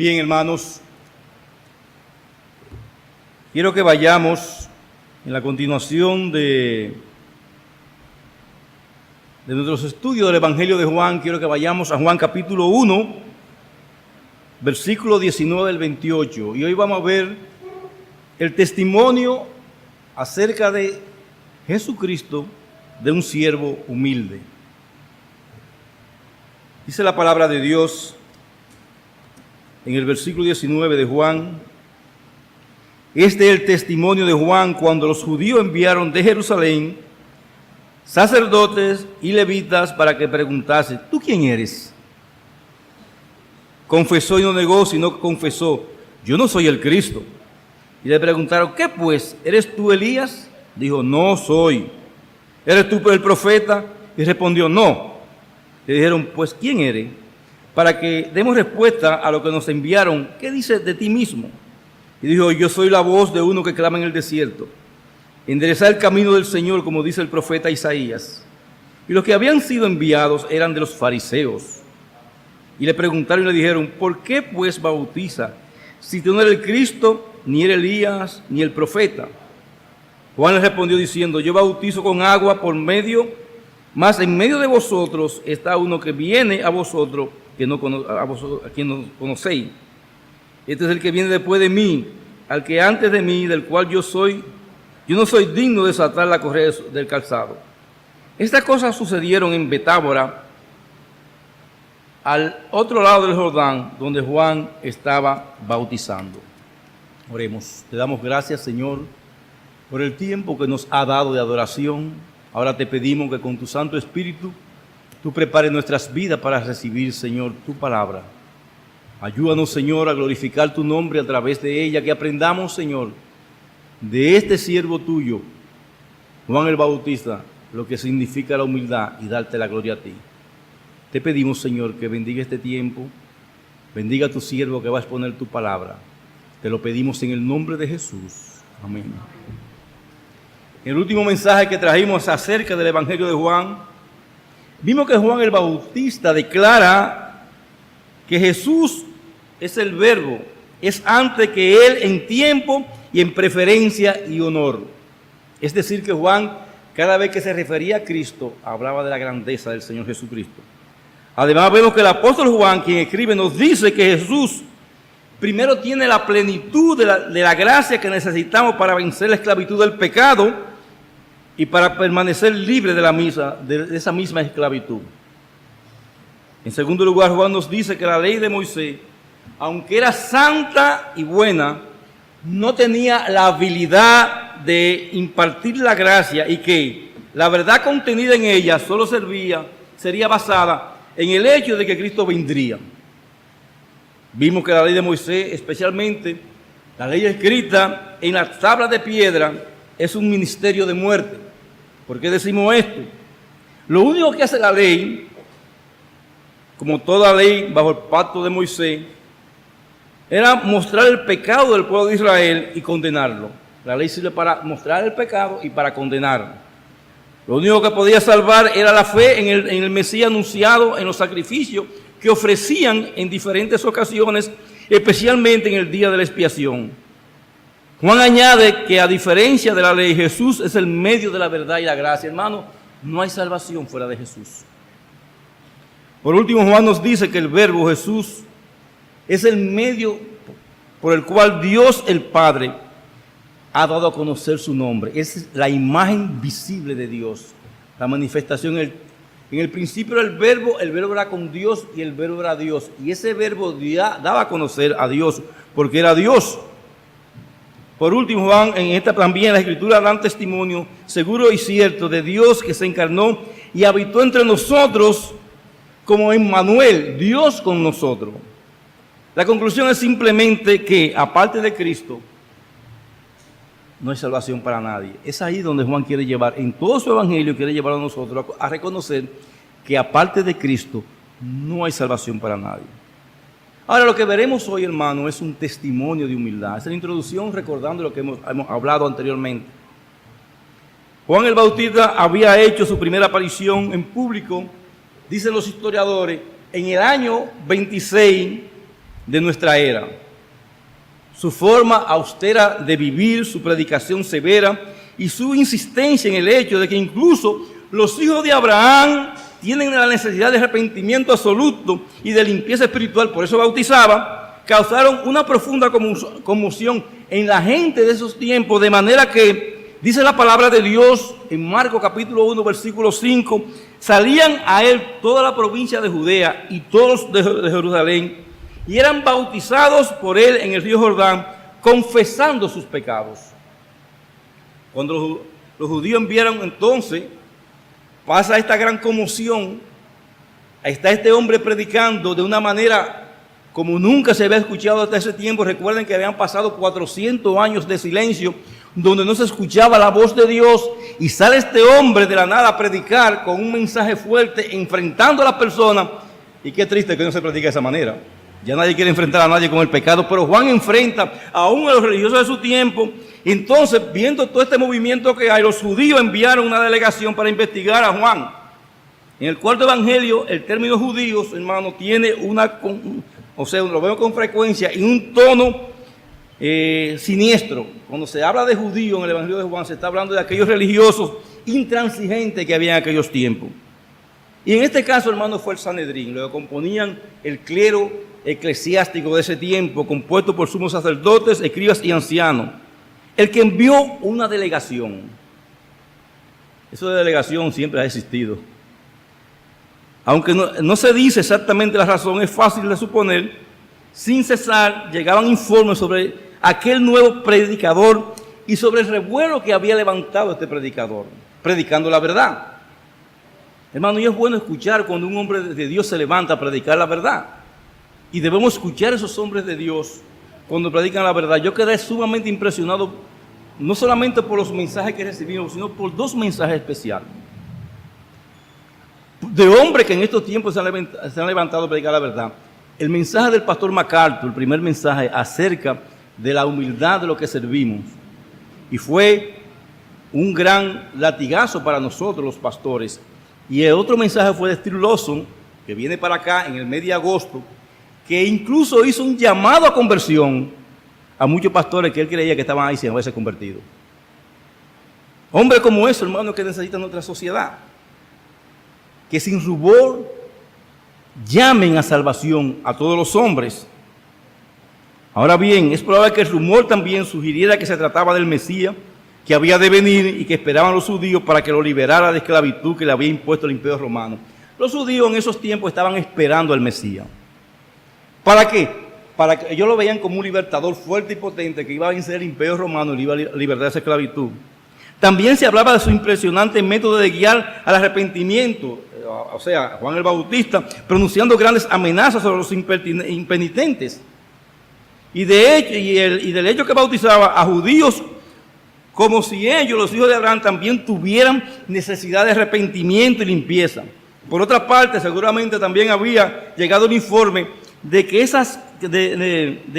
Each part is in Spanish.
Bien, hermanos, quiero que vayamos en la continuación de nuestros estudios del Evangelio de Juan. Quiero que vayamos a Juan capítulo 1, versículo 19 al 28. Y hoy vamos a ver el testimonio acerca de Jesucristo, de un siervo humilde. Dice la palabra de Dios en el versículo 19 de Juan: este es el testimonio de Juan cuando los judíos enviaron de Jerusalén sacerdotes y levitas para que preguntase: ¿tú quién eres? Confesó y no negó, sino que confesó: yo no soy el Cristo. Y le preguntaron: ¿qué pues? ¿Eres tú Elías? Dijo: no soy. ¿Eres tú el profeta? Y respondió: no. Le dijeron: pues ¿quién eres? Para que demos respuesta a lo que nos enviaron. ¿Qué dices de ti mismo? Y dijo: yo soy la voz de uno que clama en el desierto: enderezad el camino del Señor, como dice el profeta Isaías. Y los que habían sido enviados eran de los fariseos. Y le preguntaron y le dijeron: ¿por qué pues bautiza, si tú no eres el Cristo, ni eres Elías, ni el profeta? Juan le respondió diciendo: yo bautizo con agua por medio, mas en medio de vosotros está uno que viene a vosotros, a quien no conocéis. Este es el que viene después de mí, al que antes de mí, del cual yo no soy digno de desatar la correa del calzado. Estas cosas sucedieron en Betábara, al otro lado del Jordán, donde Juan estaba bautizando. Oremos. Te damos gracias, Señor, por el tiempo que nos ha dado de adoración. Ahora te pedimos que con tu Santo Espíritu tú prepares nuestras vidas para recibir, Señor, tu palabra. Ayúdanos, Señor, a glorificar tu nombre a través de ella, que aprendamos, Señor, de este siervo tuyo, Juan el Bautista, lo que significa la humildad y darte la gloria a ti. Te pedimos, Señor, que bendiga este tiempo, bendiga a tu siervo que va a exponer tu palabra. Te lo pedimos en el nombre de Jesús. Amén. El último mensaje que trajimos acerca del Evangelio de Juan, vimos que Juan el Bautista declara que Jesús es el Verbo, es antes que Él en tiempo y en preferencia y honor. Es decir, que Juan, cada vez que se refería a Cristo, hablaba de la grandeza del Señor Jesucristo. Además, vemos que el apóstol Juan, quien escribe, nos dice que Jesús primero tiene la plenitud de la gracia que necesitamos para vencer la esclavitud del pecado y para permanecer libre de esa misma esclavitud. En segundo lugar, Juan nos dice que la ley de Moisés, aunque era santa y buena, no tenía la habilidad de impartir la gracia, y que la verdad contenida en ella solo sería basada en el hecho de que Cristo vendría. Vimos que la ley de Moisés, especialmente la ley escrita en las tablas de piedra, es un ministerio de muerte. ¿Por qué decimos esto? Lo único que hace la ley, como toda ley bajo el pacto de Moisés, era mostrar el pecado del pueblo de Israel y condenarlo. La ley sirve para mostrar el pecado y para condenarlo. Lo único que podía salvar era la fe en el Mesías anunciado, en los sacrificios que ofrecían en diferentes ocasiones, especialmente en el día de la expiación. Juan añade que a diferencia de la ley, Jesús es el medio de la verdad y la gracia. Hermano, no hay salvación fuera de Jesús. Por último, Juan nos dice que el Verbo Jesús es el medio por el cual Dios el Padre ha dado a conocer su nombre. Es la imagen visible de Dios, la manifestación. En el principio era el Verbo era con Dios y el Verbo era Dios. Y ese Verbo daba a conocer a Dios porque era Dios. Por último, Juan, también la Escritura dan testimonio seguro y cierto de Dios que se encarnó y habitó entre nosotros como Emmanuel, Dios con nosotros. La conclusión es simplemente que, aparte de Cristo, no hay salvación para nadie. Es ahí donde Juan quiere llevar, en todo su evangelio, quiere llevar a nosotros a reconocer que aparte de Cristo, no hay salvación para nadie. Ahora, lo que veremos hoy, hermano, es un testimonio de humildad. Es la introducción recordando lo que hemos hablado anteriormente. Juan el Bautista había hecho su primera aparición en público, dicen los historiadores, en el año 26 de nuestra era. Su forma austera de vivir, su predicación severa y su insistencia en el hecho de que incluso los hijos de Abraham tienen la necesidad de arrepentimiento absoluto y de limpieza espiritual, por eso bautizaba, causaron una profunda conmoción en la gente de esos tiempos, de manera que, dice la palabra de Dios en Marcos capítulo 1, versículo 5, salían a él toda la provincia de Judea y todos de Jerusalén, y eran bautizados por él en el río Jordán, confesando sus pecados. Cuando los judíos enviaron entonces, pasa esta gran conmoción, está este hombre predicando de una manera como nunca se había escuchado hasta ese tiempo. Recuerden que habían pasado 400 años de silencio, donde no se escuchaba la voz de Dios, y sale este hombre de la nada a predicar con un mensaje fuerte, enfrentando a las personas, y qué triste que no se predica de esa manera. Ya nadie quiere enfrentar a nadie con el pecado, pero Juan enfrenta aún a los religiosos de su tiempo. Entonces, viendo todo este movimiento que hay, los judíos enviaron una delegación para investigar a Juan. En el cuarto evangelio, el término judíos, hermano, tiene lo vemos con frecuencia en un tono siniestro. Cuando se habla de judíos en el evangelio de Juan, se está hablando de aquellos religiosos intransigentes que había en aquellos tiempos. Y en este caso, hermano, fue el Sanedrín, lo que componían el clero eclesiástico de ese tiempo, compuesto por sumos sacerdotes, escribas y ancianos, el que envió una delegación. Eso de delegación siempre ha existido. Aunque no se dice exactamente la razón, es fácil de suponer. Sin cesar llegaban informes sobre aquel nuevo predicador y sobre el revuelo que había levantado este predicador, predicando la verdad. Hermano, y es bueno escuchar cuando un hombre de Dios se levanta a predicar la verdad. Y debemos escuchar a esos hombres de Dios cuando predican la verdad. Yo quedé sumamente impresionado, no solamente por los mensajes que recibimos, sino por dos mensajes especiales. De hombres que en estos tiempos se han levantado a predicar la verdad. El mensaje del pastor MacArthur, el primer mensaje acerca de la humildad de lo que servimos. Y fue un gran latigazo para nosotros los pastores. Y el otro mensaje fue de Steve Lawson, que viene para acá en el mes de agosto, que incluso hizo un llamado a conversión a muchos pastores que él creía que estaban ahí sin haberse convertido. Hombres como eso, hermano, que necesitan nuestra sociedad. Que sin rubor llamen a salvación a todos los hombres. Ahora bien, es probable que el rumor también sugiriera que se trataba del Mesías, que había de venir y que esperaban los judíos para que lo liberara de esclavitud que le había impuesto el Imperio Romano. Los judíos en esos tiempos estaban esperando al Mesías. ¿Para qué? Para que ellos lo veían como un libertador fuerte y potente que iba a vencer el Imperio Romano y le iba a liberar de esa esclavitud. También se hablaba de su impresionante método de guiar al arrepentimiento, o sea, Juan el Bautista, pronunciando grandes amenazas sobre los impenitentes. Y de hecho, y del hecho que bautizaba a judíos como si ellos, los hijos de Abraham, también tuvieran necesidad de arrepentimiento y limpieza. Por otra parte, seguramente también había llegado el informe de que,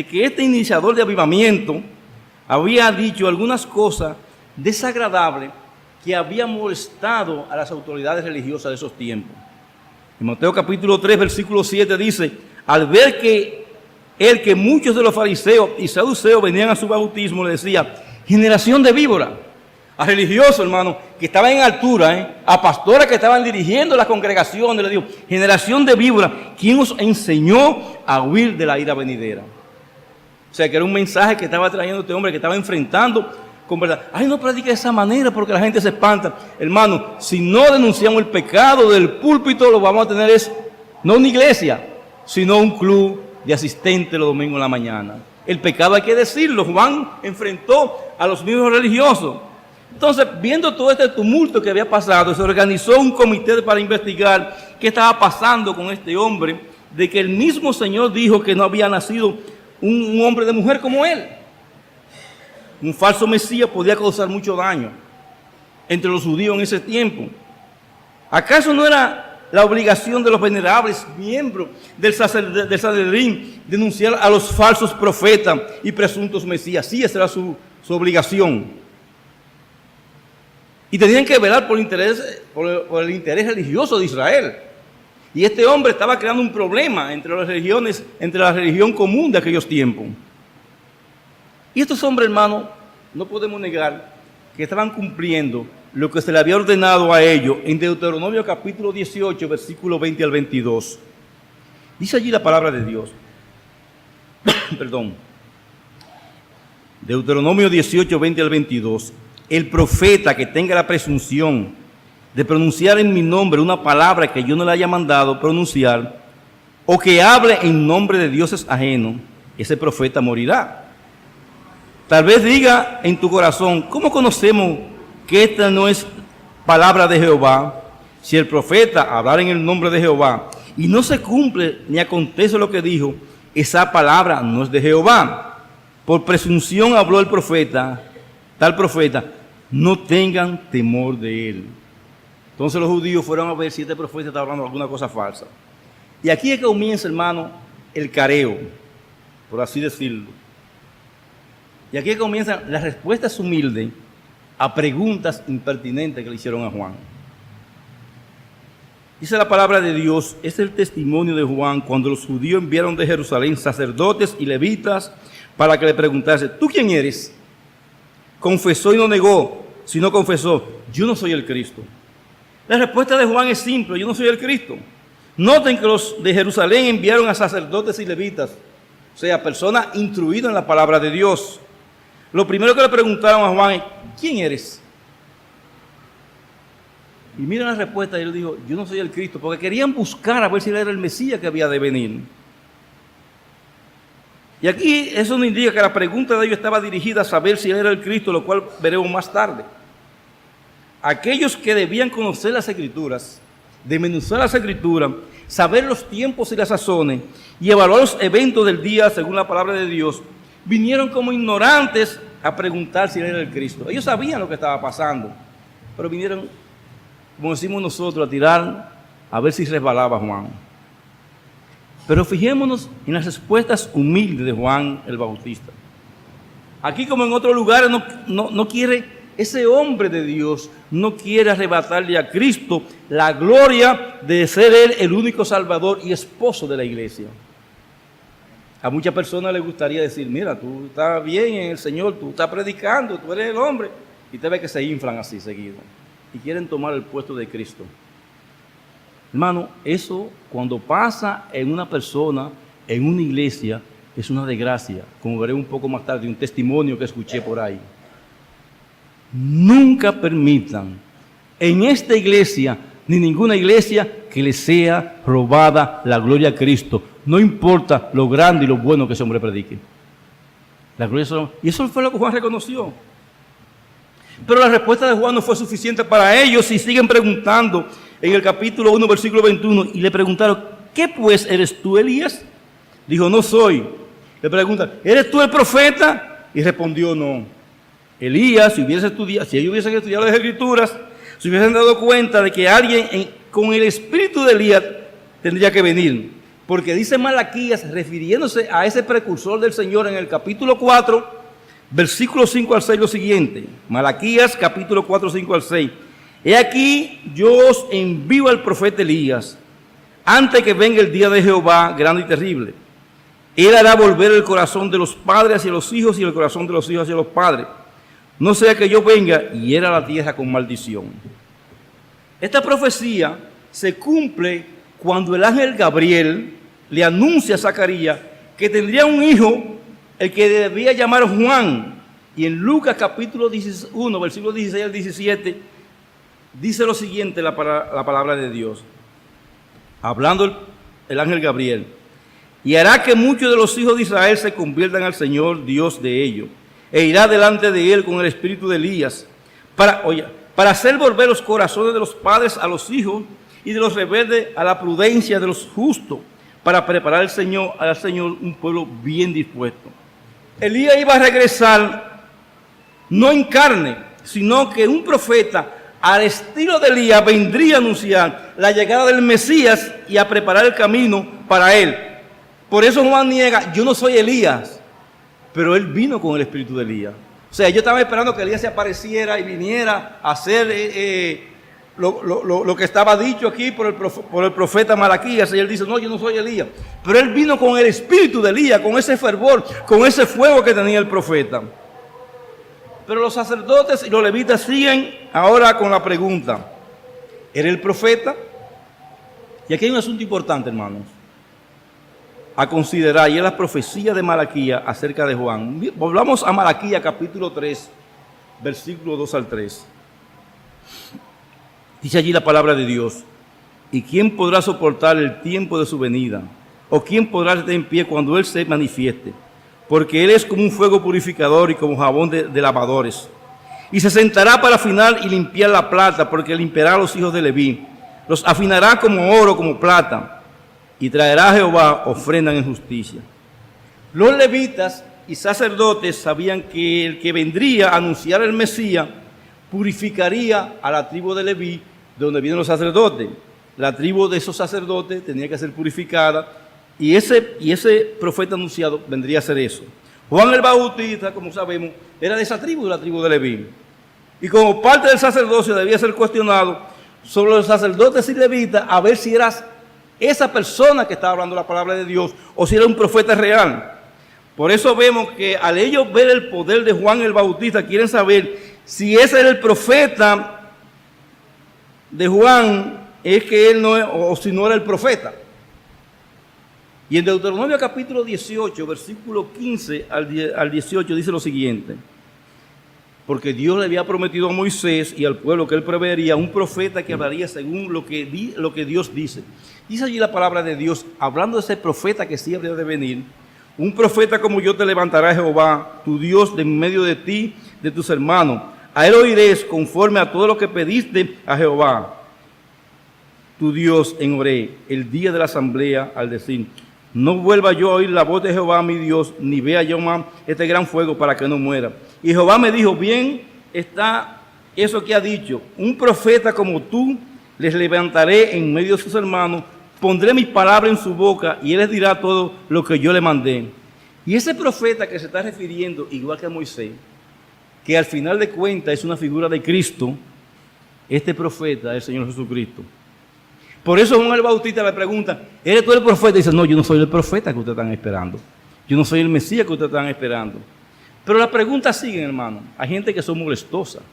que este iniciador de avivamiento había dicho algunas cosas desagradables que había molestado a las autoridades religiosas de esos tiempos. En Mateo capítulo 3, versículo 7 dice: al ver que muchos de los fariseos y saduceos venían a su bautismo, le decía: generación de víbora. A religiosos, hermano, que estaban en altura, a pastores que estaban dirigiendo las congregaciones, le digo: generación de víbora, ¿quién os enseñó a huir de la ira venidera? O sea, que era un mensaje que estaba trayendo este hombre, que estaba enfrentando con verdad. Ay, no predique de esa manera porque la gente se espanta. Hermano, si no denunciamos el pecado del púlpito, lo vamos a tener no una iglesia, sino un club de asistentes los domingos en la mañana. El pecado hay que decirlo. Juan enfrentó a los mismos religiosos. Entonces, viendo todo este tumulto que había pasado, se organizó un comité para investigar qué estaba pasando con este hombre, de que el mismo Señor dijo que no había nacido un hombre de mujer como él. Un falso Mesías podía causar mucho daño entre los judíos en ese tiempo. ¿Acaso no era la obligación de los venerables miembros del Sanedrín denunciar a los falsos profetas y presuntos Mesías? Sí, esa era su obligación. Y tenían que velar por el interés religioso de Israel. Y este hombre estaba creando un problema entre las religiones, entre la religión común de aquellos tiempos. Y estos hombres, hermanos, no podemos negar que estaban cumpliendo lo que se le había ordenado a ellos en Deuteronomio capítulo 18, versículo 20 al 22. Dice allí la palabra de Dios. Perdón. Deuteronomio 18, 20 al 22. El profeta que tenga la presunción de pronunciar en mi nombre una palabra que yo no le haya mandado pronunciar, o que hable en nombre de dioses ajenos, ese profeta morirá. Tal vez diga en tu corazón, ¿cómo conocemos que esta no es palabra de Jehová? Si el profeta hablar en el nombre de Jehová y no se cumple ni acontece lo que dijo, esa palabra no es de Jehová. Por presunción habló el profeta, tal profeta, no tengan temor de él. Entonces los judíos fueron a ver si este profeta estaba hablando alguna cosa falsa. Y aquí es que comienza, hermano, el careo, por así decirlo. Y aquí es que comienzan las respuestas humildes a preguntas impertinentes que le hicieron a Juan. Dice la palabra de Dios, es el testimonio de Juan cuando los judíos enviaron de Jerusalén sacerdotes y levitas para que le preguntase, ¿tú quién eres? Confesó y no negó, sino confesó, yo no soy el Cristo. La respuesta de Juan es simple, yo no soy el Cristo. Noten que los de Jerusalén enviaron a sacerdotes y levitas, o sea, personas instruidas en la palabra de Dios. Lo primero que le preguntaron a Juan es, ¿quién eres? Y miren la respuesta, y él dijo, yo no soy el Cristo, porque querían buscar a ver si él era el Mesías que había de venir. Y aquí eso nos indica que la pregunta de ellos estaba dirigida a saber si él era el Cristo, lo cual veremos más tarde. Aquellos que debían conocer las Escrituras, desmenuzar las Escrituras, saber los tiempos y las sazones y evaluar los eventos del día según la palabra de Dios, vinieron como ignorantes a preguntar si él era el Cristo. Ellos sabían lo que estaba pasando, pero vinieron, como decimos nosotros, a tirar a ver si resbalaba Juan. Pero fijémonos en las respuestas humildes de Juan el Bautista. Aquí, como en otros lugares, no quiere, ese hombre de Dios no quiere arrebatarle a Cristo la gloria de ser Él el único Salvador y esposo de la iglesia. A muchas personas les gustaría decir, mira, tú estás bien en el Señor, tú estás predicando, tú eres el hombre. Y te ve que se inflan así seguido y quieren tomar el puesto de Cristo. Hermano, eso cuando pasa en una persona, en una iglesia, es una desgracia, como veré un poco más tarde, un testimonio que escuché por ahí. Nunca permitan en esta iglesia, ni ninguna iglesia, que le sea robada la gloria a Cristo. No importa lo grande y lo bueno que ese hombre predique. La gloria es... Y eso fue lo que Juan reconoció. Pero la respuesta de Juan no fue suficiente para ellos y siguen preguntando en el capítulo 1, versículo 21, y le preguntaron, ¿qué pues eres tú, Elías? Dijo, no soy. Le preguntan, ¿eres tú el profeta? Y respondió, no. Elías, si ellos hubiesen estudiado las Escrituras, se hubiesen dado cuenta de que alguien con el espíritu de Elías tendría que venir. Porque dice Malaquías, refiriéndose a ese precursor del Señor en el capítulo 4, versículos 5 al 6, lo siguiente. Malaquías, capítulo 4, 5 al 6. He aquí, yo os envío al profeta Elías, antes que venga el día de Jehová, grande y terrible. Él hará volver el corazón de los padres hacia los hijos y el corazón de los hijos hacia los padres. No sea que yo venga y hiera la tierra con maldición. Esta profecía se cumple cuando el ángel Gabriel le anuncia a Zacarías que tendría un hijo, el que debía llamar Juan. Y en Lucas capítulo 1, versículos 16 al 17, dice lo siguiente la palabra de Dios. Hablando el ángel Gabriel. Y hará que muchos de los hijos de Israel se conviertan al Señor, Dios de ellos. E irá delante de él con el espíritu de Elías, para hacer volver los corazones de los padres a los hijos y de los rebeldes a la prudencia de los justos, para preparar al Señor un pueblo bien dispuesto. Elías iba a regresar no en carne, sino que un profeta al estilo de Elías vendría a anunciar la llegada del Mesías y a preparar el camino para él. Por eso Juan niega, yo no soy Elías. Pero él vino con el espíritu de Elías. O sea, yo estaba esperando que Elías se apareciera y viniera a hacer lo que estaba dicho aquí por el profeta Malaquías, y él dice, no, yo no soy Elías. Pero él vino con el espíritu de Elías, con ese fervor, con ese fuego que tenía el profeta. Pero los sacerdotes y los levitas siguen ahora con la pregunta, ¿era el profeta? Y aquí hay un asunto importante, hermanos, a considerar, y es la profecía de Malaquías acerca de Juan. Volvamos a Malaquías capítulo 3, versículo 2 al 3. Dice allí la palabra de Dios, ¿y quién podrá soportar el tiempo de su venida? ¿O quién podrá estar en pie cuando Él se manifieste? Porque Él es como un fuego purificador y como jabón de lavadores. Y se sentará para afinar y limpiar la plata, porque limpiará a los hijos de Leví. Los afinará como oro, como plata, y traerá a Jehová ofrenda en justicia. Los levitas y sacerdotes sabían que el que vendría a anunciar el Mesías purificaría a la tribu de Leví, de donde vienen los sacerdotes. La tribu de esos sacerdotes tenía que ser purificada, y ese profeta anunciado vendría a hacer eso. Juan el Bautista, como sabemos, era de esa tribu, de la tribu de Leví. Y como parte del sacerdocio debía ser cuestionado sobre los sacerdotes y levitas, a ver si eras esa persona que estaba hablando la palabra de Dios, o si era un profeta real. Por eso vemos que al ellos ver el poder de Juan el Bautista, quieren saber si ese era el profeta de Juan, es que él no es, o si no era el profeta. Y en Deuteronomio capítulo 18, versículo 15 al 18, dice lo siguiente. Porque Dios le había prometido a Moisés y al pueblo que él preveería un profeta que hablaría según lo que Dios dice. Dice allí la palabra de Dios, hablando de ese profeta que sí habría de venir. Un profeta como yo te levantará Jehová, tu Dios, de en medio de ti, de tus hermanos. A él oiréis conforme a todo lo que pediste a Jehová, tu Dios, en Horeb, el día de la asamblea, al decir, no vuelva yo a oír la voz de Jehová mi Dios, ni vea yo más este gran fuego para que no muera. Y Jehová me dijo, bien está eso que ha dicho, un profeta como tú les levantaré en medio de sus hermanos, pondré mis palabras en su boca y él les dirá todo lo que yo le mandé. Y ese profeta que se está refiriendo, igual que a Moisés, que al final de cuentas es una figura de Cristo, este profeta es el Señor Jesucristo. Por eso Juan el Bautista le pregunta, ¿eres tú el profeta? Y dice, no, yo no soy el profeta que ustedes están esperando. Yo no soy el Mesías que ustedes están esperando. Pero las preguntas siguen, hermano. Hay gente que son molestosas,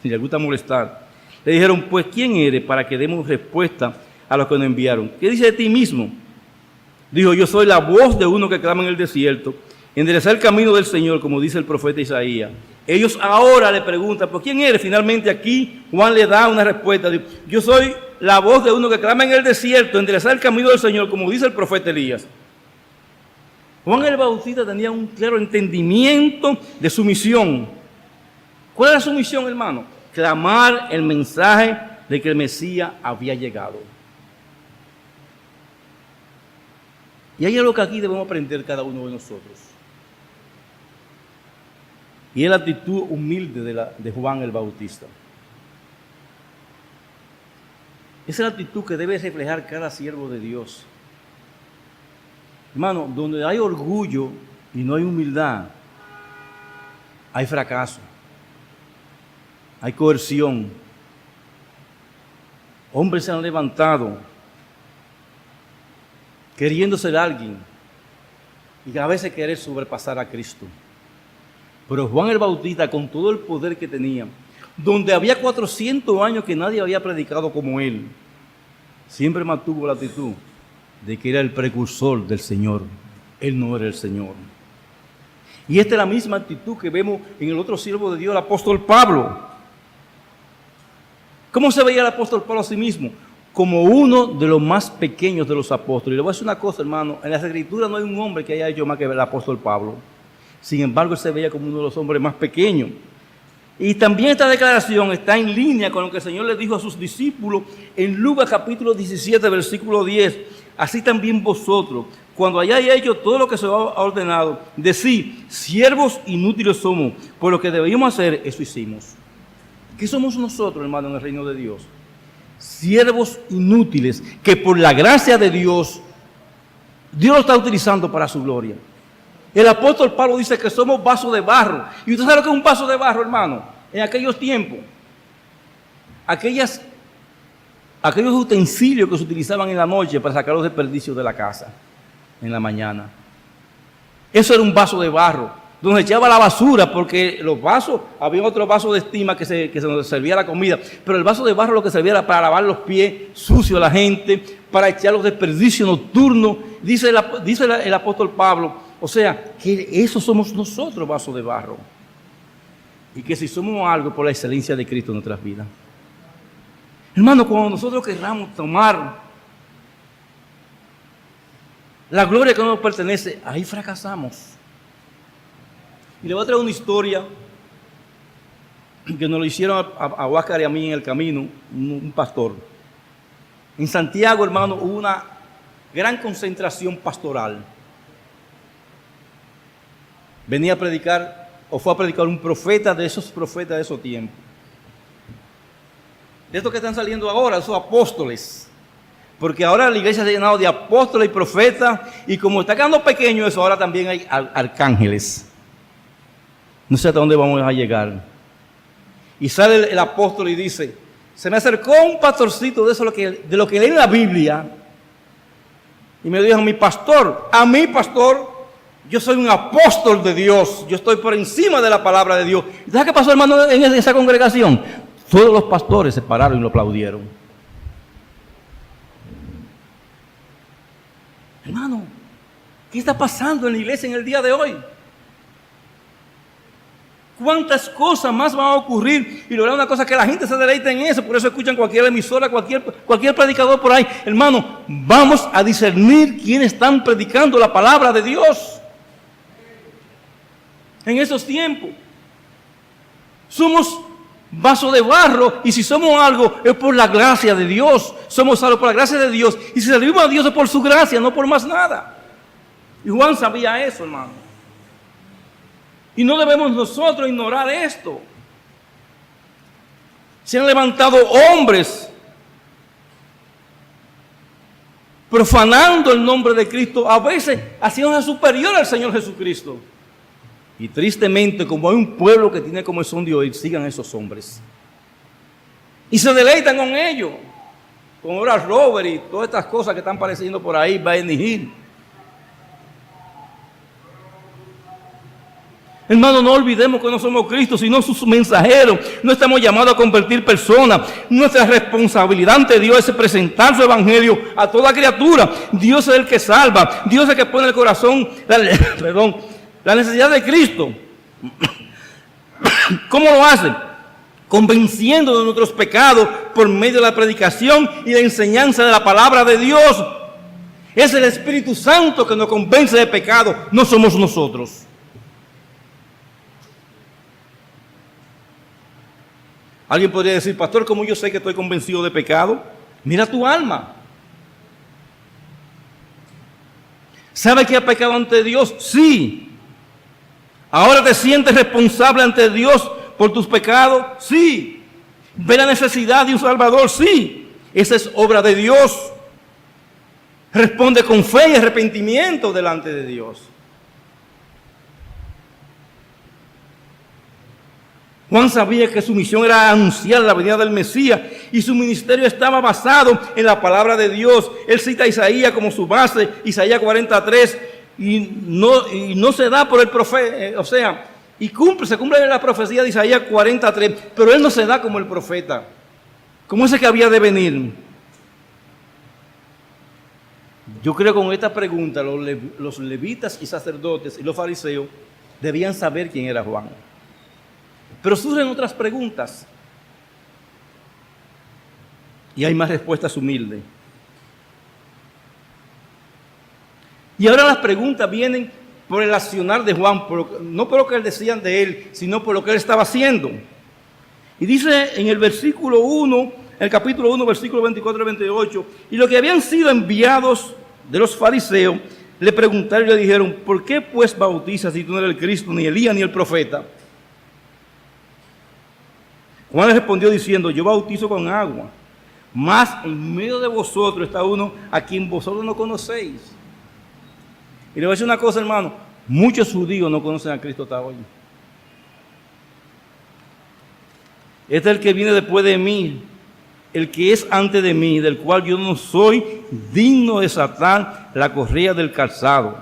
si les gusta molestar. Le dijeron, pues, ¿quién eres para que demos respuesta a los que nos enviaron? ¿Qué dice de ti mismo? Dijo, yo soy la voz de uno que clama en el desierto, enderezar el camino del Señor, como dice el profeta Isaías. Ellos ahora le preguntan, ¿por quién eres? Finalmente aquí Juan le da una respuesta. Dijo, yo soy la voz de uno que clama en el desierto, enderezar el camino del Señor, como dice el profeta Elías. Juan el Bautista tenía un claro entendimiento de su misión. ¿Cuál era su misión, hermano? Clamar el mensaje de que el Mesías había llegado. Y hay algo que aquí debemos aprender cada uno de nosotros. Y es la actitud humilde de Juan el Bautista. Esa es la actitud que debe reflejar cada siervo de Dios. Hermano, donde hay orgullo y no hay humildad, hay fracaso, hay coerción. Hombres se han levantado queriendo ser alguien y a veces querer sobrepasar a Cristo. Pero Juan el Bautista, con todo el poder que tenía, donde había 400 años que nadie había predicado como él, siempre mantuvo la actitud de que era el precursor del Señor. Él no era el Señor. Y esta es la misma actitud que vemos en el otro siervo de Dios, el apóstol Pablo. ¿Cómo se veía el apóstol Pablo a sí mismo? Como uno de los más pequeños de los apóstoles. Y le voy a decir una cosa, hermano, en las Escrituras no hay un hombre que haya hecho más que el apóstol Pablo. Sin embargo, él se veía como uno de los hombres más pequeños. Y también esta declaración está en línea con lo que el Señor le dijo a sus discípulos en Lucas capítulo 17, versículo 10. Así también vosotros, cuando hayáis hecho todo lo que se os ha ordenado, decid, siervos inútiles somos, por lo que debíamos hacer, eso hicimos. ¿Qué somos nosotros, hermano, en el reino de Dios? Siervos inútiles, que por la gracia de Dios, Dios lo está utilizando para su gloria. El apóstol Pablo dice que somos vasos de barro. ¿Y usted sabe lo que es un vaso de barro, hermano? En aquellos tiempos, aquellas aquellos utensilios que se utilizaban en la noche para sacar los desperdicios de la casa en la mañana. Eso era un vaso de barro, donde echaba la basura, porque los vasos, había otro vaso de estima que se nos servía la comida, pero el vaso de barro lo que servía era para lavar los pies sucios a la gente, para echar los desperdicios nocturnos, dice el apóstol Pablo. O sea, que eso somos nosotros, vasos de barro. Y que si somos algo por la excelencia de Cristo en nuestras vidas. Hermano, cuando nosotros querramos tomar la gloria que no nos pertenece, ahí fracasamos. Y le voy a traer una historia que nos lo hicieron a Huáscar y a mí en el camino, un pastor. En Santiago, hermano, hubo una gran concentración pastoral. Venía a predicar, o fue a predicar un profeta de esos profetas de esos tiempos. De estos que están saliendo ahora, esos apóstoles. Porque ahora la iglesia se ha llenado de apóstoles y profetas, y como está quedando pequeño eso, ahora también hay arcángeles. No sé hasta dónde vamos a llegar. Y sale el apóstol y dice, se me acercó un pastorcito de eso de lo que lee en la Biblia, y me dijo, a mi pastor, yo soy un apóstol de Dios, yo estoy por encima de la palabra de Dios. ¿Sabes qué pasó, hermano, en esa congregación? Todos los pastores se pararon y lo aplaudieron. Hermano, ¿qué está pasando en la iglesia en el día de hoy? ¿Cuántas cosas más van a ocurrir? Y lograr una cosa que la gente se deleite en eso. Por eso escuchan cualquier emisora, cualquier predicador por ahí. Hermano, vamos a discernir quiénes están predicando la palabra de Dios en esos tiempos. Somos vaso de barro, y si somos algo es por la gracia de Dios. Somos algo por la gracia de Dios, y si servimos a Dios es por su gracia, no por más nada. Y Juan sabía eso, hermano. Y no debemos nosotros ignorar esto. Se han levantado hombres profanando el nombre de Cristo, a veces haciéndose superior al Señor Jesucristo. Y tristemente, como hay un pueblo que tiene comezón de oír, sigan esos hombres. Y se deleitan con ellos, con Oral Robert y todas estas cosas que están apareciendo por ahí, Benny Hill. Hermano, no olvidemos que no somos Cristo, sino sus mensajeros. No estamos llamados a convertir personas. Nuestra responsabilidad ante Dios es presentar su evangelio a toda criatura. Dios es el que salva. Dios es el que pone en el corazón, la necesidad de Cristo. ¿Cómo lo hace? Convenciendo de nuestros pecados por medio de la predicación y la enseñanza de la palabra de Dios. Es el Espíritu Santo que nos convence de pecado, no somos nosotros. Alguien podría decir, pastor, ¿cómo yo sé que estoy convencido de pecado? Mira tu alma. ¿Sabe que ha pecado ante Dios? Sí. ¿Ahora te sientes responsable ante Dios por tus pecados? Sí. ¿Ve la necesidad de un Salvador? Sí. Esa es obra de Dios. Responde con fe y arrepentimiento delante de Dios. Juan sabía que su misión era anunciar la venida del Mesías, y su ministerio estaba basado en la palabra de Dios. Él cita a Isaías como su base, Isaías 43, y no se da por el profeta, se cumple la profecía de Isaías 43, pero él no se da como el profeta, como ese que había de venir. Yo creo que con esta pregunta los levitas y sacerdotes y los fariseos debían saber quién era Juan. Pero surgen otras preguntas. Y hay más respuestas humildes. Y ahora las preguntas vienen por el accionar de Juan, no por lo que decían de él, sino por lo que él estaba haciendo. Y dice en el versículo 1, el capítulo 1, versículo 24 y 28, y los que habían sido enviados de los fariseos, le preguntaron y le dijeron, ¿por qué pues bautizas si tú no eres el Cristo, ni Elías, ni el profeta? Juan le respondió diciendo, yo bautizo con agua, mas en medio de vosotros está uno a quien vosotros no conocéis. Y le voy a decir una cosa, hermano, muchos judíos no conocen a Cristo hasta hoy. Este es el que viene después de mí, el que es antes de mí, del cual yo no soy digno de desatar la correa del calzado.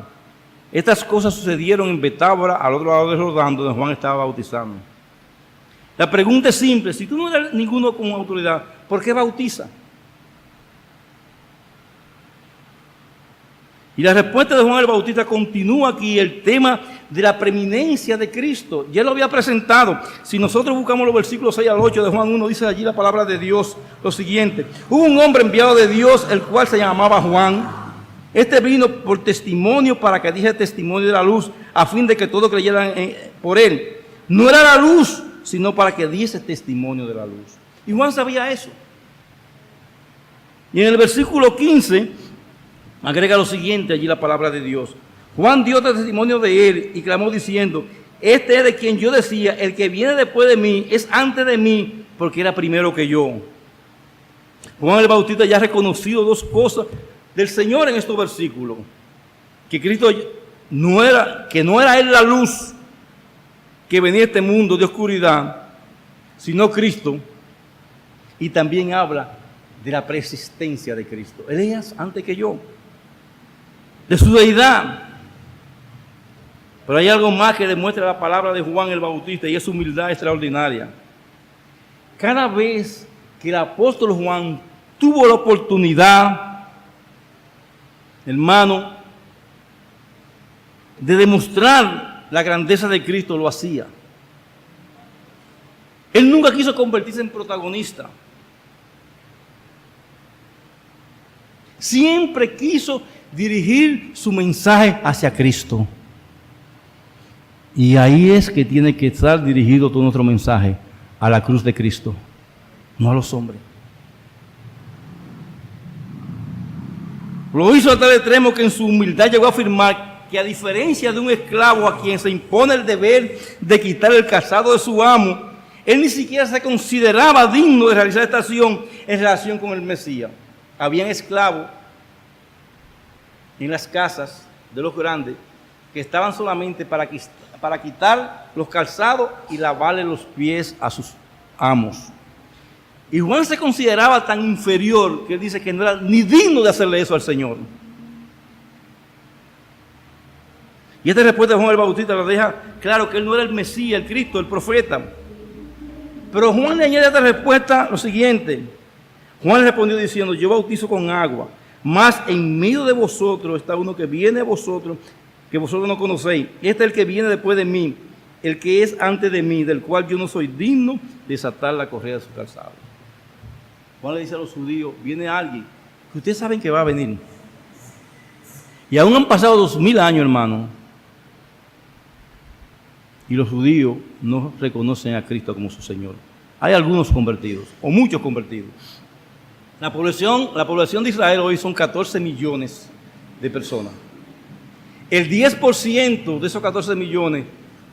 Estas cosas sucedieron en Betábara, al otro lado de Jordán, donde Juan estaba bautizando. La pregunta es simple: si tú no eres ninguno con autoridad, ¿por qué bautiza? Y la respuesta de Juan el Bautista continúa aquí, el tema de la preeminencia de Cristo. Ya lo había presentado. Si nosotros buscamos los versículos 6 al 8 de Juan 1, dice allí la palabra de Dios lo siguiente: hubo un hombre enviado de Dios, el cual se llamaba Juan. Este vino por testimonio, para que diese testimonio de la luz, a fin de que todos creyeran por él. No era la luz, sino para que diese testimonio de la luz. Y Juan sabía eso. Y en el versículo 15... agrega lo siguiente allí la palabra de Dios: Juan dio testimonio de él y clamó diciendo: este es de quien yo decía, el que viene después de mí es antes de mí, porque era primero que yo. Juan el Bautista ya ha reconocido dos cosas del Señor en estos versículos: que Cristo no era él la luz que venía a este mundo de oscuridad, sino Cristo. Y también habla de la preexistencia de Cristo. Él es antes que yo, de su deidad. Pero hay algo más que demuestra la palabra de Juan el Bautista, y es su humildad extraordinaria. Cada vez que el apóstol Juan tuvo la oportunidad, hermano, de demostrar la grandeza de Cristo, lo hacía. Él nunca quiso convertirse en protagonista. Siempre quiso dirigir su mensaje hacia Cristo. Y ahí es que tiene que estar dirigido todo nuestro mensaje, a la cruz de Cristo, no a los hombres. Lo hizo a tal extremo que en su humildad llegó a afirmar que, a diferencia de un esclavo a quien se impone el deber de quitar el calzado de su amo, él ni siquiera se consideraba digno de realizar esta acción en relación con el Mesías. Habían esclavos en las casas de los grandes que estaban solamente para quitar los calzados y lavarle los pies a sus amos. Y Juan se consideraba tan inferior que él dice que no era ni digno de hacerle eso al Señor. Y esta respuesta de Juan el Bautista lo deja claro, que él no era el Mesías, el Cristo, el profeta. Pero Juan le añade a esta respuesta lo siguiente: Juan le respondió diciendo: yo bautizo con agua, mas en medio de vosotros está uno que viene a vosotros, que vosotros no conocéis. Este es el que viene después de mí, el que es antes de mí, del cual yo no soy digno de desatar la correa de su calzado. Juan le dice a los judíos: viene alguien que ustedes saben que va a venir. Y aún han pasado 2000 años, hermano, y los judíos no reconocen a Cristo como su Señor. Hay algunos convertidos, o muchos convertidos. La población de Israel hoy son 14 millones de personas. El 10% de esos 14 millones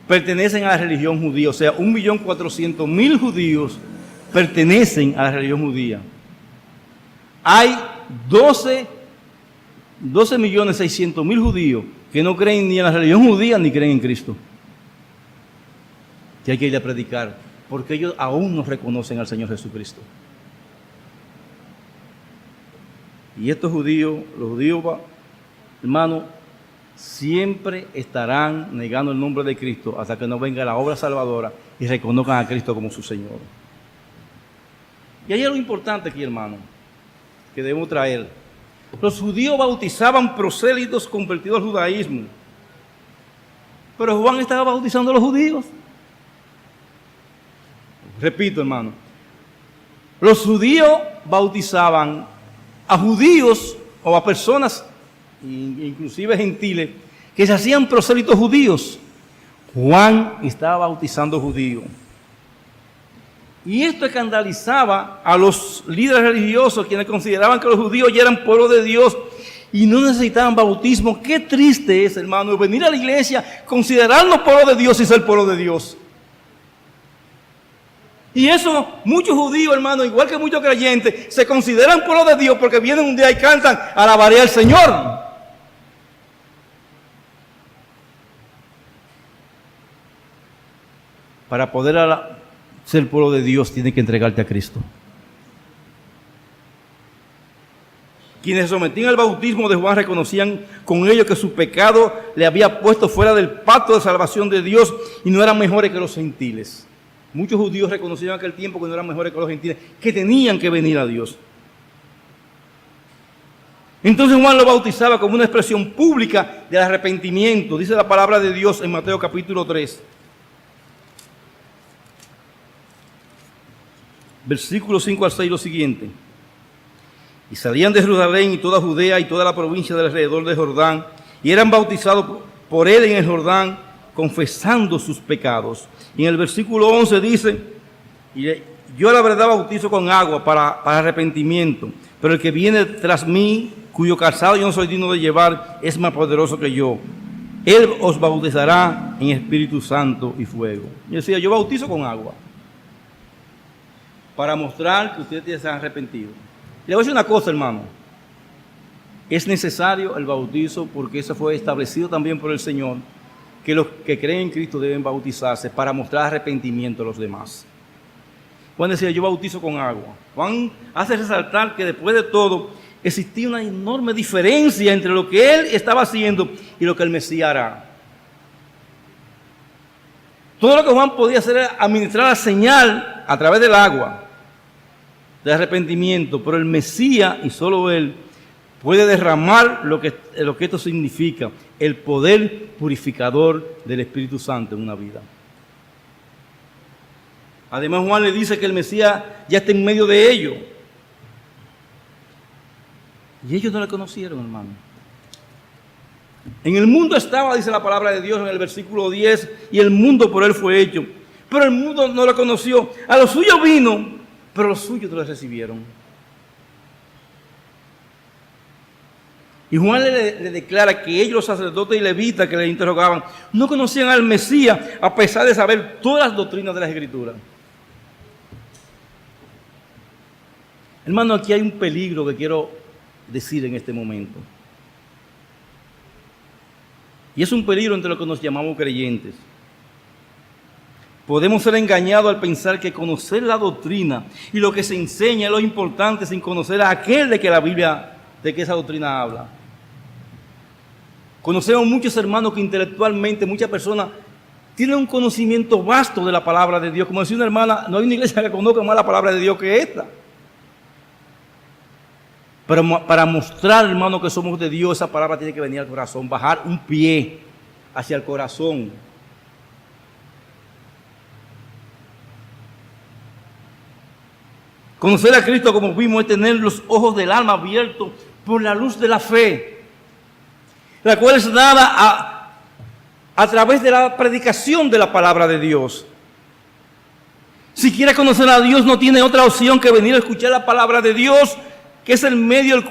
pertenecen a la religión judía. O sea, 1.400.000 judíos pertenecen a la religión judía. Hay 12.600.000 judíos que no creen ni en la religión judía ni creen en Cristo. Que hay que ir a predicar, porque ellos aún no reconocen al Señor Jesucristo. Y estos judíos, los judíos, hermano, siempre estarán negando el nombre de Cristo hasta que no venga la obra salvadora y reconozcan a Cristo como su Señor. Y hay algo importante aquí, hermano, que debemos traer. Los judíos bautizaban prosélitos convertidos al judaísmo, pero Juan estaba bautizando a los judíos. Repito, hermano, los judíos bautizaban a judíos o a personas, inclusive gentiles, que se hacían prosélitos judíos. Juan estaba bautizando judíos. Y esto escandalizaba a los líderes religiosos, quienes consideraban que los judíos ya eran pueblo de Dios y no necesitaban bautismo. Qué triste es, hermano, venir a la iglesia, considerarnos pueblo de Dios y ser pueblo de Dios. Y eso, muchos judíos, hermano, igual que muchos creyentes, se consideran pueblo de Dios porque vienen un día y cantan: alabaré al Señor. Para poder ser pueblo de Dios, tienes que entregarte a Cristo. Quienes se sometían al bautismo de Juan reconocían con ello que su pecado le había puesto fuera del pacto de salvación de Dios y no eran mejores que los gentiles. Muchos judíos reconocían en aquel tiempo que no eran mejores que los gentiles, que tenían que venir a Dios. Entonces Juan lo bautizaba como una expresión pública del arrepentimiento. Dice la palabra de Dios en Mateo capítulo 3. Versículos 5 al 6 lo siguiente. Y salían de Jerusalén y toda Judea y toda la provincia del alrededor de Jordán, y eran bautizados por él en el Jordán, confesando sus pecados. Y en el versículo 11 dice, y yo la verdad bautizo con agua para arrepentimiento, pero el que viene tras mí, cuyo calzado yo no soy digno de llevar, es más poderoso que yo. Él os bautizará en Espíritu Santo y fuego. Y decía, yo bautizo con agua, para mostrar que ustedes se han arrepentido. Le voy a decir una cosa, hermano. Es necesario el bautizo porque eso fue establecido también por el Señor, que los que creen en Cristo deben bautizarse para mostrar arrepentimiento a los demás. Juan decía, yo bautizo con agua. Juan hace resaltar que después de todo existía una enorme diferencia entre lo que él estaba haciendo y lo que el Mesías hará. Todo lo que Juan podía hacer era administrar la señal a través del agua de arrepentimiento, pero el Mesías, y solo él, puede derramar lo que esto significa, el poder purificador del Espíritu Santo en una vida. Además, Juan le dice que el Mesías ya está en medio de ellos. Y ellos no le conocieron, hermano. En el mundo estaba, dice la palabra de Dios en el versículo 10, y el mundo por él fue hecho. Pero el mundo no lo conoció. A los suyos vino, pero los suyos no le recibieron. Y Juan le declara que ellos, los sacerdotes y levitas que le interrogaban, no conocían al Mesías a pesar de saber todas las doctrinas de las Escrituras. Hermano, aquí hay un peligro que quiero decir en este momento. Y es un peligro entre los que nos llamamos creyentes. Podemos ser engañados al pensar que conocer la doctrina y lo que se enseña es lo importante sin conocer a aquel de que la Biblia, de que esa doctrina habla. Conocemos muchos hermanos que intelectualmente, muchas personas tienen un conocimiento vasto de la palabra de Dios. Como decía una hermana, no hay una iglesia que conozca más la palabra de Dios que esta. Pero para mostrar, hermano, que somos de Dios, esa palabra tiene que venir al corazón, bajar un pie hacia el corazón. Conocer a Cristo, como vimos, es tener los ojos del alma abiertos por la luz de la fe, la cual es dada a través de la predicación de la palabra de Dios. Si quiere conocer a Dios, no tiene otra opción que venir a escuchar la palabra de Dios, que es el medio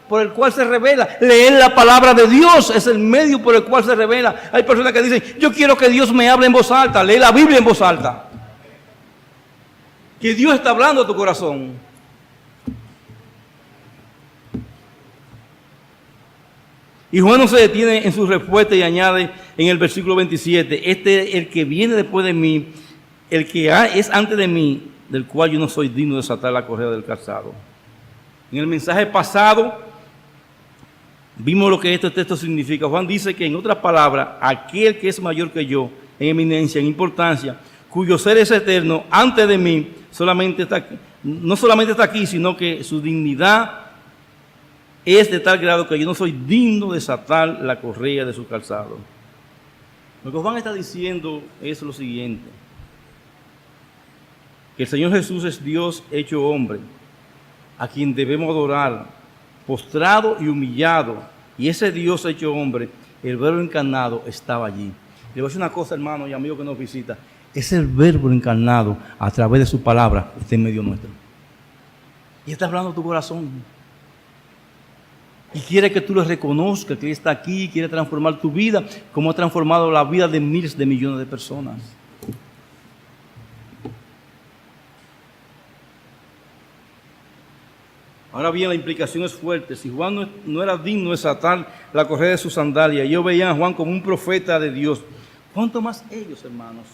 por el cual se revela. Leer la palabra de Dios es el medio por el cual se revela. Hay personas que dicen, yo quiero que Dios me hable en voz alta. Lee la Biblia en voz alta. Que Dios está hablando a tu corazón. Y Juan no se detiene en su respuesta y añade en el versículo 27, el que viene después de mí, el que es antes de mí, del cual yo no soy digno de desatar la correa del calzado. En el mensaje pasado vimos lo que este texto significa. Juan dice que, en otras palabras, aquel que es mayor que yo en eminencia, en importancia, cuyo ser es eterno, antes de mí, no solamente está aquí, sino que su dignidad es de tal grado que yo no soy digno de desatar la correa de su calzado. Lo que Juan está diciendo es lo siguiente: que el Señor Jesús es Dios hecho hombre, a quien debemos adorar, postrado y humillado. Y ese Dios hecho hombre, el Verbo encarnado, estaba allí. Le voy a decir una cosa, hermano y amigo que nos visita: es el Verbo encarnado a través de su palabra, está en medio nuestro. Y está hablando a tu corazón. Y quiere que tú lo reconozcas, que Él está aquí, quiere transformar tu vida, como ha transformado la vida de miles de millones de personas. Ahora bien, la implicación es fuerte. Si Juan no era digno de desatar la correa de su sandalia, ellos veían a Juan como un profeta de Dios, ¿cuánto más ellos, hermanos?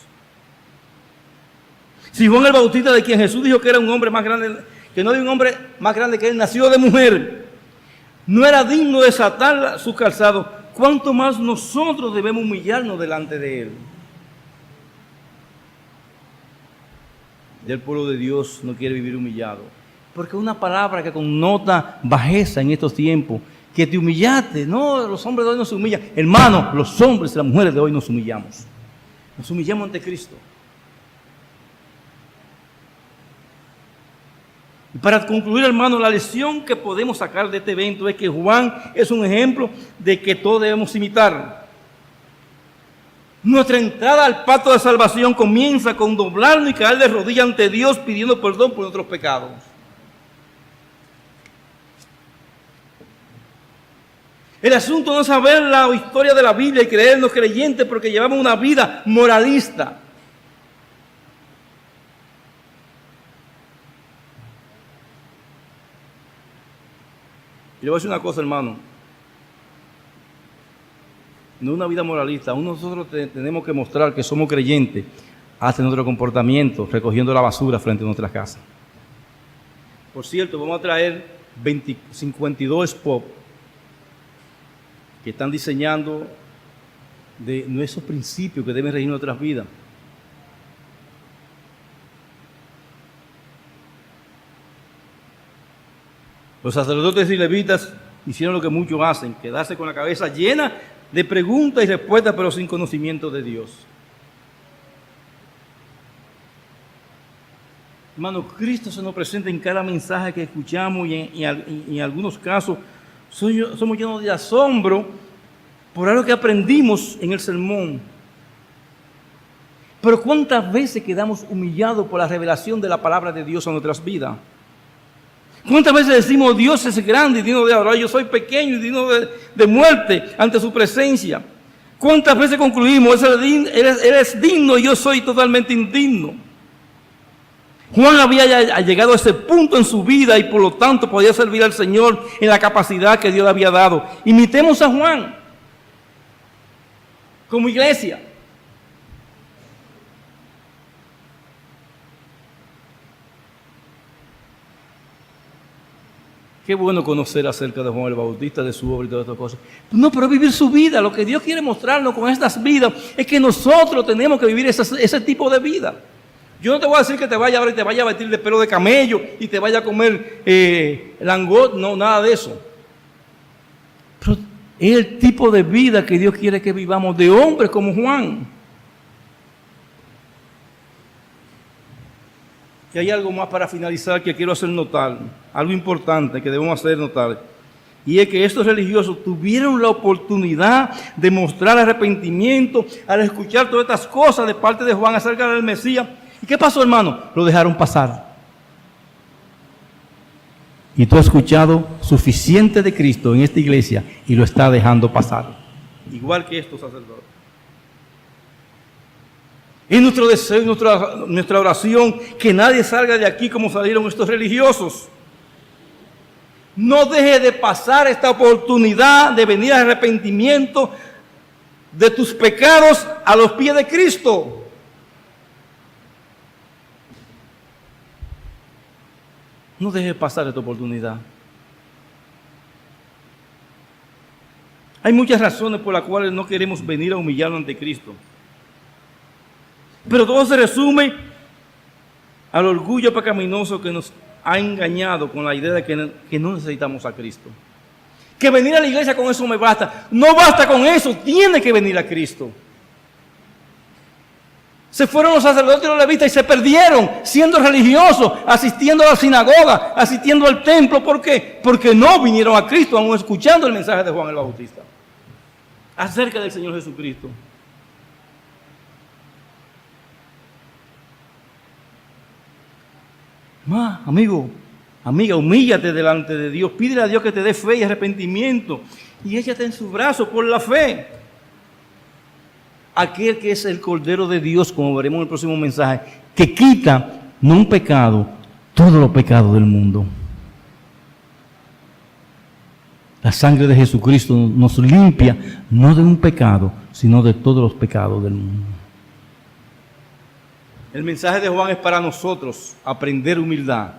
Si Juan el Bautista, de quien Jesús dijo que era un hombre más grande, que no de un hombre más grande que él, nació de mujer, no era digno de desatar su calzado, ¿cuánto más nosotros debemos humillarnos delante de Él? Y el pueblo de Dios no quiere vivir humillado, porque es una palabra que connota bajeza en estos tiempos, que te humillaste. No, los hombres de hoy no se humillan. Hermano, los hombres y las mujeres de hoy nos humillamos. Nos humillamos ante Cristo. Y para concluir, hermano, la lección que podemos sacar de este evento es que Juan es un ejemplo de que todos debemos imitar. Nuestra entrada al pacto de salvación comienza con doblarnos y caer de rodillas ante Dios pidiendo perdón por nuestros pecados. El asunto no es saber la historia de la Biblia y creernos creyentes porque llevamos una vida moralista. Y le voy a decir una cosa, hermano. No es una vida moralista. Aún nosotros tenemos que mostrar que somos creyentes hasta nuestro comportamiento, recogiendo la basura frente a nuestras casas. Por cierto, vamos a traer 52 spots que están diseñando de nuestros principios que deben regir nuestras vidas. Los sacerdotes y levitas hicieron lo que muchos hacen, quedarse con la cabeza llena de preguntas y respuestas, pero sin conocimiento de Dios. Hermano, Cristo se nos presenta en cada mensaje que escuchamos y en algunos casos somos llenos de asombro por algo que aprendimos en el sermón. Pero ¿cuántas veces quedamos humillados por la revelación de la palabra de Dios a nuestras vidas? ¿Cuántas veces decimos Dios es grande y digno de adorar, yo soy pequeño y digno de muerte ante su presencia? ¿Cuántas veces concluimos, Él es digno y yo soy totalmente indigno? Juan había llegado a ese punto en su vida y por lo tanto podía servir al Señor en la capacidad que Dios le había dado. Imitemos a Juan como iglesia. Qué bueno conocer acerca de Juan el Bautista, de su obra y todas estas cosas. No, pero vivir su vida. Lo que Dios quiere mostrarnos con estas vidas es que nosotros tenemos que vivir ese tipo de vida. Yo no te voy a decir que te vaya ahora y te vaya a vestir de pelo de camello y te vaya a comer langot, no, nada de eso. Pero es el tipo de vida que Dios quiere que vivamos, de hombres como Juan. Y hay algo más para finalizar que quiero hacer notar, algo importante que debemos hacer notar, y es que estos religiosos tuvieron la oportunidad de mostrar arrepentimiento al escuchar todas estas cosas de parte de Juan acerca del Mesías. ¿Y qué pasó, hermano? Lo dejaron pasar. Y tú has escuchado suficiente de Cristo en esta iglesia y lo está dejando pasar. Igual que estos sacerdotes. Es nuestro deseo, nuestra oración, que nadie salga de aquí como salieron estos religiosos. No deje de pasar esta oportunidad de venir al arrepentimiento de tus pecados a los pies de Cristo. No deje de pasar esta oportunidad. Hay muchas razones por las cuales no queremos venir a humillarnos ante Cristo. Pero todo se resume al orgullo pecaminoso que nos ha engañado con la idea de que no necesitamos a Cristo. Que venir a la iglesia con eso me basta. No basta con eso, tiene que venir a Cristo. Se fueron los sacerdotes y los levitas y se perdieron siendo religiosos, asistiendo a la sinagoga, asistiendo al templo. ¿Por qué? Porque no vinieron a Cristo, aún escuchando el mensaje de Juan el Bautista acerca del Señor Jesucristo. Amigo, amiga, humíllate delante de Dios, pídele a Dios que te dé fe y arrepentimiento y échate en sus brazos por la fe. Aquel que es el Cordero de Dios, como veremos en el próximo mensaje, que quita, no un pecado, todos los pecados del mundo. La sangre de Jesucristo nos limpia, no de un pecado, sino de todos los pecados del mundo. El mensaje de Juan es para nosotros aprender humildad,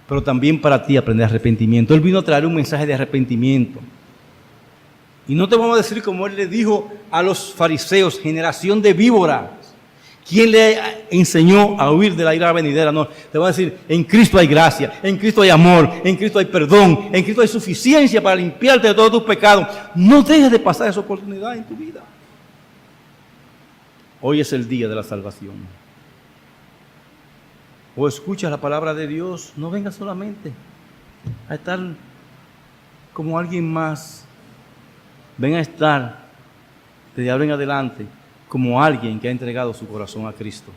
pero también para ti aprender arrepentimiento. Él vino a traer un mensaje de arrepentimiento. Y no te vamos a decir como Él le dijo a los fariseos, generación de víboras. ¿Quién le enseñó a huir de la ira venidera? No, te voy a decir, en Cristo hay gracia, en Cristo hay amor, en Cristo hay perdón, en Cristo hay suficiencia para limpiarte de todos tus pecados. No dejes de pasar esa oportunidad en tu vida. Hoy es el día de la salvación. O escuchas la palabra de Dios, no vengas solamente a estar como alguien más. Ven a estar desde ahora en adelante como alguien que ha entregado su corazón a Cristo.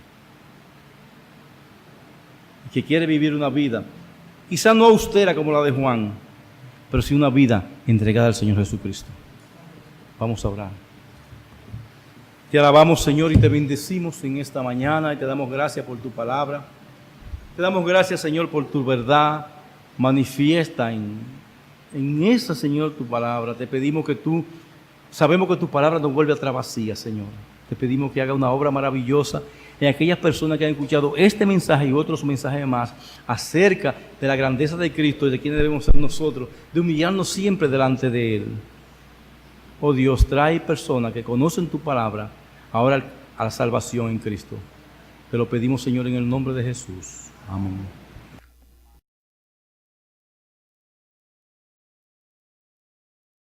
Y que quiere vivir una vida, quizá no austera como la de Juan, pero sí una vida entregada al Señor Jesucristo. Vamos a orar. Te alabamos, Señor, y te bendecimos en esta mañana y te damos gracias por tu palabra. Te damos gracias, Señor, por tu verdad manifiesta en esa, Señor, tu palabra. Te pedimos que tú, sabemos que tu palabra no vuelve atrás vacía, Señor. Te pedimos que haga una obra maravillosa en aquellas personas que han escuchado este mensaje y otros mensajes más acerca de la grandeza de Cristo y de quiénes debemos ser nosotros, de humillarnos siempre delante de Él. Oh Dios, trae personas que conocen tu palabra ahora a la salvación en Cristo. Te lo pedimos, Señor, en el nombre de Jesús. Amén.